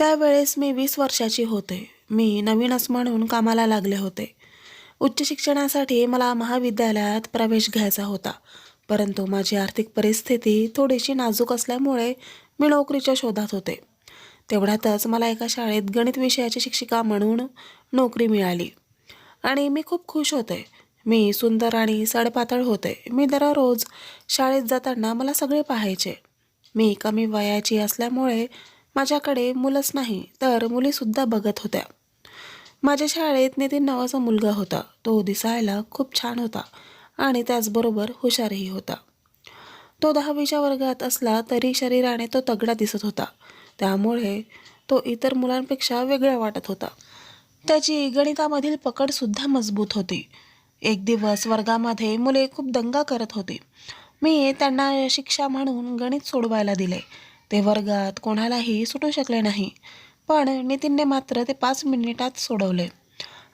त्यावेळेस मी 20 वर्षाची होते. मी नवीनच म्हणून कामाला लागले होते. उच्च शिक्षणासाठी मला महाविद्यालयात प्रवेश घ्यायचा होता. परंतु माझी आर्थिक परिस्थिती थोडीशी नाजूक असल्यामुळे मी नोकरीच्या शोधात होते. तेवढ्यातच मला एका शाळेत गणित विषयाची शिक्षिका म्हणून नोकरी मिळाली आणि मी खूप खुश होते. मी सुंदर आणि सडपातळ होते. मी दररोज शाळेत जाताना मला सगळे पाहायचे. मी कमी वयाची असल्यामुळे माझ्याकडे मुलंच नाही तर मुलीसुद्धा बघत होत्या. माझ्या शाळेत नितीन नावाचा मुलगा होता. तो दिसायला खूप छान होता आणि त्याचबरोबर हुशारही होता. तो 10वीच्या वर्गात असला तरी शरीराने तो तगडा दिसत होता. त्यामुळे तो इतर मुलांपेक्षा वेगळा वाटत होता. त्याची गणितामधील पकडसुद्धा मजबूत होती. एक दिवस वर्गामध्ये मुले खूप दंगा करत होती. मी त्यांना शिक्षा म्हणून गणित सोडवायला दिले. ते वर्गात कोणालाही सुटू शकले नाही. पण नितीनने मात्र ते 5 मिनिटात सोडवले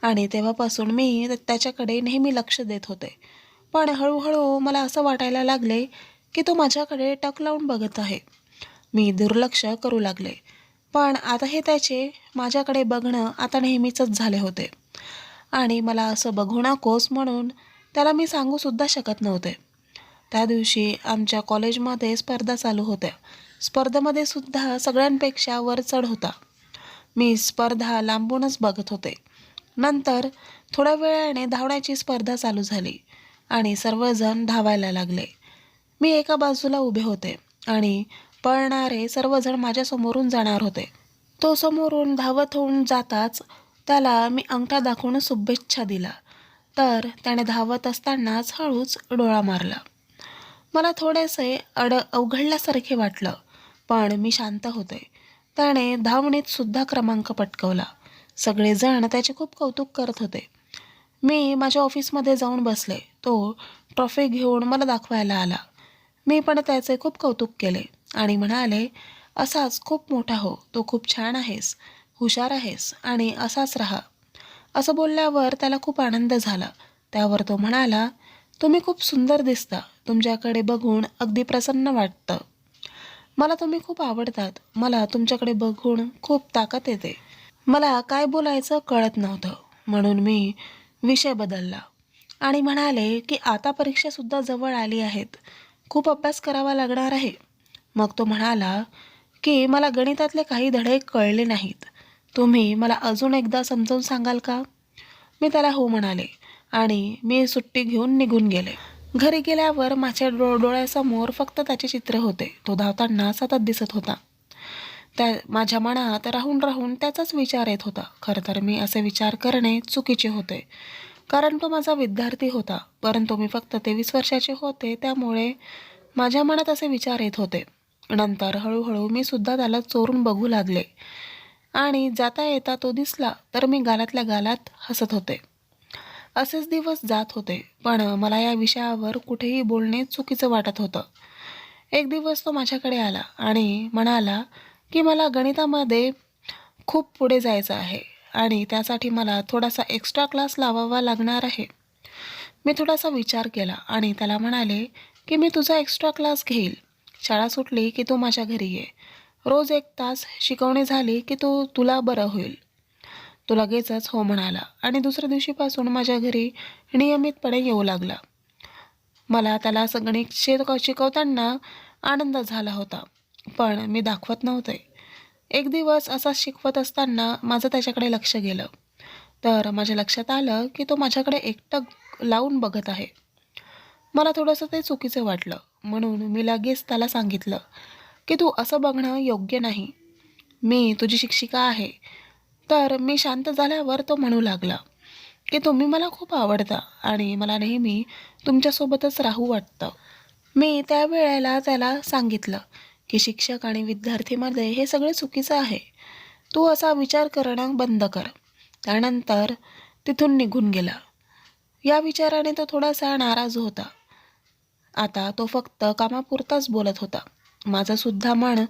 आणि तेव्हापासून मी त्याच्याकडे नेहमी लक्ष देत होते. पण हळूहळू मला असं वाटायला लागले की तो माझ्याकडे टक लावून बघत आहे. मी दुर्लक्ष करू लागले. पण आता हे त्याचे माझ्याकडे बघणं आता नेहमीचंच झाले होते आणि मला असं बघू नकोस म्हणून त्याला मी सांगूसुद्धा शकत नव्हते. त्या दिवशी आमच्या कॉलेजमध्ये स्पर्धा चालू होत्या. स्पर्धेमध्ये सुद्धा सगळ्यांपेक्षा वरचढ होता. मी स्पर्धा लांबूनच बघत होते. नंतर थोड्या वेळाने धावण्याची स्पर्धा चालू झाली आणि सर्वजण धावायला लागले. मी एका बाजूला उभे होते आणि पळणारे सर्वजण माझ्या समोरून जाणार होते. तो समोरून धावत होऊन जाताच त्याला मी अंगठा दाखवून शुभेच्छा दिला. तर त्याने धावत असतानाच हळूच डोळा मारला. मला थोडेसे अवघडल्यासारखे वाटलं, पण मी शांत होते. त्याने धावणीत सुद्धा क्रमांक पटकावला. सगळेजण त्याचे खूप कौतुक करत होते. मी माझ्या ऑफिसमध्ये जाऊन बसले. तो ट्रॉफी घेऊन मला दाखवायला आला. मी पण त्याचे खूप कौतुक केले आणि म्हणाले, असाच खूप मोठा हो, तू खूप छान आहेस, हुशार आहेस आणि असाच राहा. असं बोलल्यावर त्याला खूप आनंद झाला. त्यावर तो म्हणाला, तुम्ही खूप सुंदर दिसता. तुमच्याकडे बघून अगदी प्रसन्न वाटतं. मला तुम्ही खूप आवडतात. मला तुमच्याकडे बघून खूप ताकद येते. मला काय बोलायचं कळत नव्हतं म्हणून मी विषय बदलला आणि म्हणाले की आता परीक्षासुद्धा जवळ आली आहेत. खूप अभ्यास करावा लागणार आहे. मग तो म्हणाला की मला गणितातले काही धडे कळले नाहीत. तुम्ही मला अजून एकदा समजावून सांगाल का? मी त्याला हो म्हणाले आणि मी सुट्टी घेऊन निघून गेले. घरी गेल्यावर माझ्या डोळ्यासमोर फक्त त्याचे चित्र होते. तो धावताना सतत दिसत होता. माझ्या मनात राहून राहून त्याचाच विचार येत होता. खरं तर मी असे विचार करणे चुकीचे होते, कारण तो माझा विद्यार्थी होता. परंतु मी फक्त 23 वर्षाचे होते, त्यामुळे माझ्या मनात असे विचार येत होते. नंतर हळूहळू मी सुद्धा त्याला चोरून बघू लागले आणि जाता येता तो दिसला तर मी गालातल्या गालात हसत होते. असेच दिवस जात होते, पण मला या विषयावर कुठेही बोलणे चुकीचं वाटत होतं. एक दिवस तो माझ्याकडे आला आणि म्हणाला की मला गणितामध्ये खूप पुढे जायचं आहे आणि त्यासाठी मला थोडासा एक्स्ट्रा क्लास लावावा लागणार आहे. मी थोडासा विचार केला आणि त्याला म्हणाले की मी तुझा एक्स्ट्रा क्लास घेईल. शाळा सुटली की तू माझ्या घरी ये. रोज 1 तास शिकवणी झाली की तुला बरं होईल. तो लगेचच हो म्हणाला आणि दुसऱ्या दिवशीपासून माझ्या घरी नियमितपणे येऊ लागला. मला त्याला गणित शिकवताना आनंद झाला होता, पण मी दाखवत नव्हते. एक दिवस असाच शिकवत असताना माझं त्याच्याकडे लक्ष गेलं. तर माझ्या लक्षात आलं की तो माझ्याकडे एकटक लावून बघत आहे. मला थोडंसं ते चुकीचं वाटलं, म्हणून मी लगेच त्याला सांगितलं की तू असं बघणं योग्य नाही. मी तुझी शिक्षिका आहे. तर मी शांत झाल्यावर तो म्हणू लागला की तुम्ही मला खूप आवडता आणि मला नेहमी तुमच्यासोबतच राहू वाटतं. मी त्यावेळेला त्याला सांगितलं की शिक्षक आणि विद्यार्थीमध्ये हे सगळे चुकीचं आहे. तू असा विचार करणं बंद कर. त्यानंतर तिथून निघून गेला. या विचाराने तो थोडासा नाराज होता. आता तो फक्त कामापुरताच बोलत होता. माझंसुद्धा मन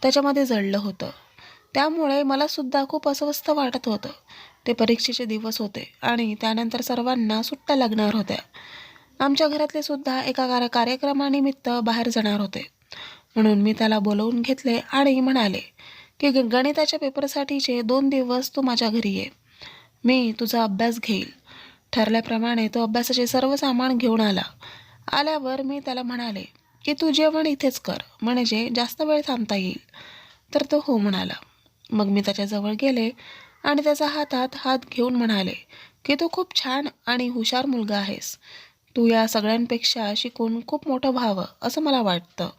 त्याच्यामध्ये जळलं होतं. त्यामुळे मलासुद्धा खूप अस्वस्थ वाटत होतं. ते परीक्षेचे दिवस होते आणि त्यानंतर सर्वांना सुट्ट्या लागणार होत्या. आमच्या घरातले सुद्धा एका कार्यक्रमानिमित्त बाहेर जाणार होते. म्हणून मी त्याला बोलवून घेतले आणि म्हणाले की गणिताच्या पेपरसाठीचे 2 दिवस तू माझ्या घरी ये. मी तुझा अभ्यास घेईल. ठरल्याप्रमाणे तो अभ्यासाचे सर्व सामान घेऊन आला. आल्यावर मी त्याला म्हणाले की तू जेवण इथेच कर, म्हणजे जास्त वेळ थांबता येईल. तर तो हो म्हणाला. मग मी त्याच्याजवळ गेले आणि त्याचा हातात हात घेऊन म्हणाले की तू खूप छान आणि हुशार मुलगा आहेस. तू या सगळ्यांपेक्षा शिकून खूप मोठं व्हावं असं मला वाटतं.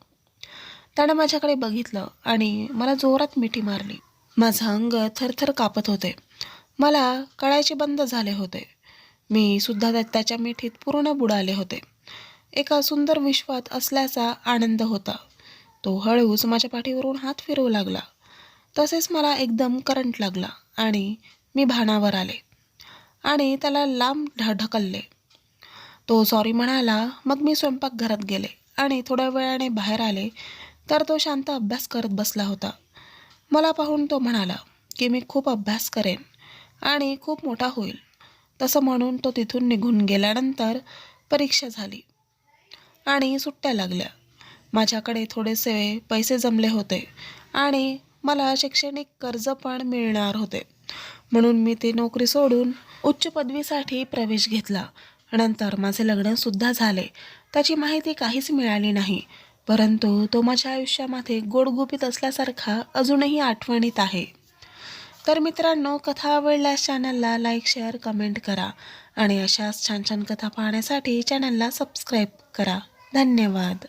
त्याने माझ्याकडे बघितलं आणि मला जोरात मिठी मारली. माझं अंग थरथर कापत होते. मला कळायचे बंद झाले होते. मी सुद्धा त्याच्या मिठीत पूर्ण बुडाले होते. एका सुंदर विश्वात असल्याचा आनंद होता. तो हळूच माझ्या पाठीवरून हात फिरवू लागला. तसेच मला एकदम करंट लागला आणि मी भानावर आले आणि त्याला लांब ढकलले. तो सॉरी म्हणाला. मग मी स्वयंपाकघरात गेले आणि थोड्या वेळाने बाहेर आले तर तो शांत अभ्यास करत बसला होता. मला पाहून तो म्हणाला की मी खूप अभ्यास करेन आणि खूप मोठा होईल. तसं म्हणून तो तिथून निघून गेल्यानंतर परीक्षा झाली आणि सुट्ट्या लागल्या. माझ्याकडे थोडेसे पैसे जमले होते आणि मला शैक्षणिक कर्ज पण मिळणार होते. म्हणून मी ती नोकरी सोडून उच्च पदवीसाठी प्रवेश घेतला. नंतर माझे लग्नसुद्धा झाले. त्याची माहिती काहीच मिळाली नाही, परंतु तो माझ्या आयुष्यामध्ये गोडगुपीत असल्यासारखा अजूनही आठवणीत आहे. तर मित्रांनो, कथा आवडल्यास चॅनलला लाईक, शेअर, कमेंट करा आणि अशाच छान छान कथा पाहण्यासाठी चॅनलला सबस्क्राईब करा. धन्यवाद.